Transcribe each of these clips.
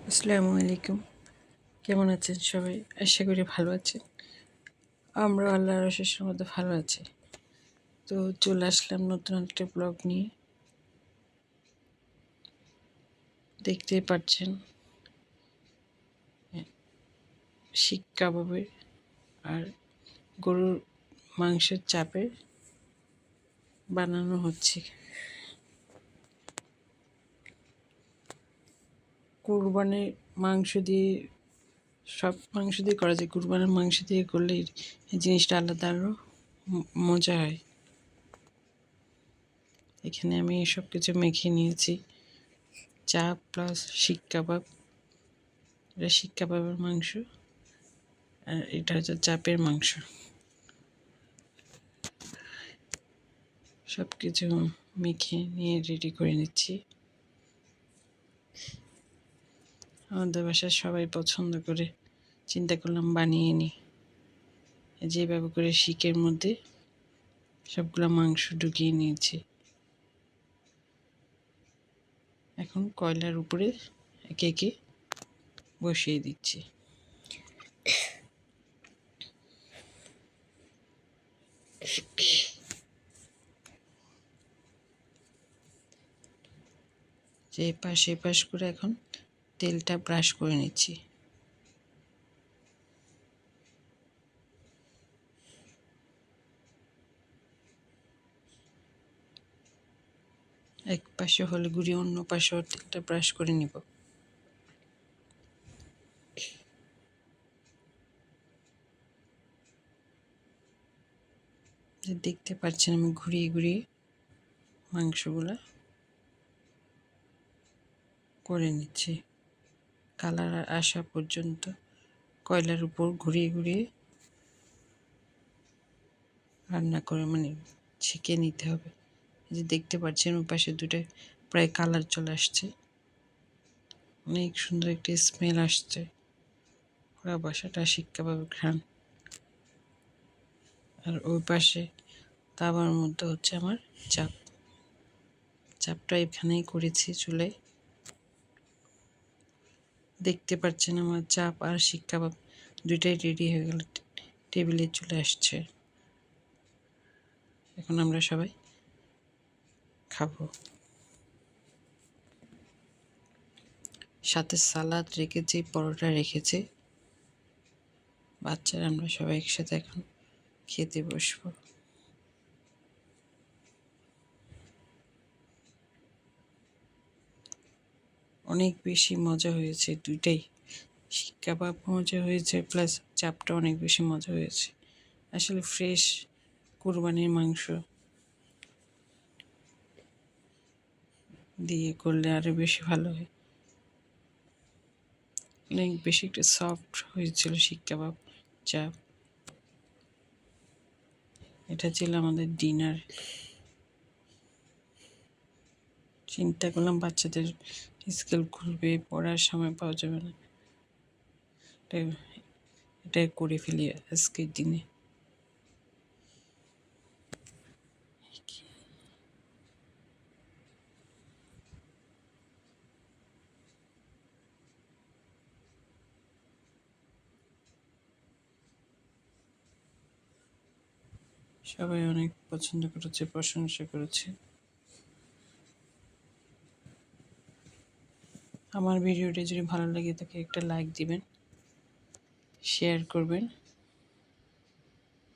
আসসালামু আলাইকুম। কেমন আছেন সবাই? আশা করি ভালো আছেন। আমরা আল্লাহর অশেষ মধ্যে ভালো আছি। তো চলে আসলাম নতুন একটা ব্লগ নিয়ে। দেখতেই পাচ্ছেন শিক কাবাবের আর গরুর মাংসের চাপের বানানো হচ্ছে। কুরবানির মাংস দিয়ে সব মাংস দিয়ে করা যায়, কুরবানির মাংস দিয়ে করলে এই জিনিসটা আলাদা আরও মজা হয়। এখানে আমি সব কিছু মেখে নিয়েছি, চাপ প্লাস শিক কাবাব। এটা শিক কাবাবের মাংস আর এটা হচ্ছে চাপের মাংস। সব কিছু মেখে নিয়ে রেডি করে নিচ্ছি। আমাদের বাসায় সবাই পছন্দ করে, চিন্তা করলাম বানিয়ে নিই। যেভাবে করে শিকের মধ্যে সবগুলো মাংস ঢুকিয়ে নিয়েছি। এখন কয়লার উপরে একে একে বসিয়ে দিচ্ছি। যে এপাশ এপাশ করে এখন তেলটা ব্রাশ করে নিচ্ছি। এক পাশে হলে ঘুরিয়ে অন্য পাশেও তেলটা ব্রাশ করে নিব। দেখতে পাচ্ছেন আমি ঘুরিয়ে ঘুরিয়ে মাংসগুলা করে নিচ্ছি। কালার আসা পর্যন্ত কয়লার উপর ঘুরিয়ে ঘুরিয়ে রান্না করে ছেঁকে নিতে হবে। যে দেখতে পাচ্ছেন ওই পাশে দুটো প্রায় কালার চলে আসছে, অনেক সুন্দর একটি স্মেল আসছে। পুরা বাসাটা শিক কাবাবের ঘ্রাণ। আর ওই পাশে তাওয়ার মধ্যে হচ্ছে আমার চাপটা এখানেই করেছি চুলায়। দেখতে পাচ্ছেন আমার চাপ আর শিক কাবাব দুইটাই রেডি হয়ে গেল, টেবিলে চলে আসছে। এখন আমরা সবাই খাবো। সাথে সালাদ রেখেছি, পরোটা রেখেছি। বাচ্চারা আমরা সবাই একসাথে এখন খেতে বসবো। অনেক বেশি মজা হয়েছে দুইটাই। শিক কাবাব মজা হয়েছে প্লাস চাপটা অনেক বেশি মজা হয়েছে। আসলে ফ্রেশ কুরবানির মাংস দিয়ে করলে আরও বেশি ভালো হয়। অনেক বেশি একটু সফট হয়েছিল শিক কাবাব, চাপ। এটা ছিল আমাদের ডিনার। চিন্তা করলাম বাচ্চাদের স্কুল খুলবে, পড়ার সময় পাওয়া যাবে না, এটাই করে ফেলি আজকের দিনে। সবাই অনেক পছন্দ করেছে, প্রশংসা করেছে। আমার ভিডিওটি যদি ভালো লাগে তাকে একটা লাইক দিবেন, শেয়ার করবেন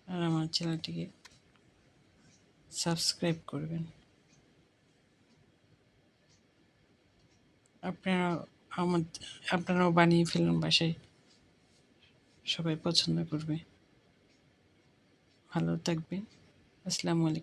আর আমার চ্যানেলটিকে সাবস্ক্রাইব করবেন। আপনারাও বানিয়ে ফেলুন বাসায়, সবাই পছন্দ করবে। ভালো থাকবেন। আসসালামু আলাইকুম।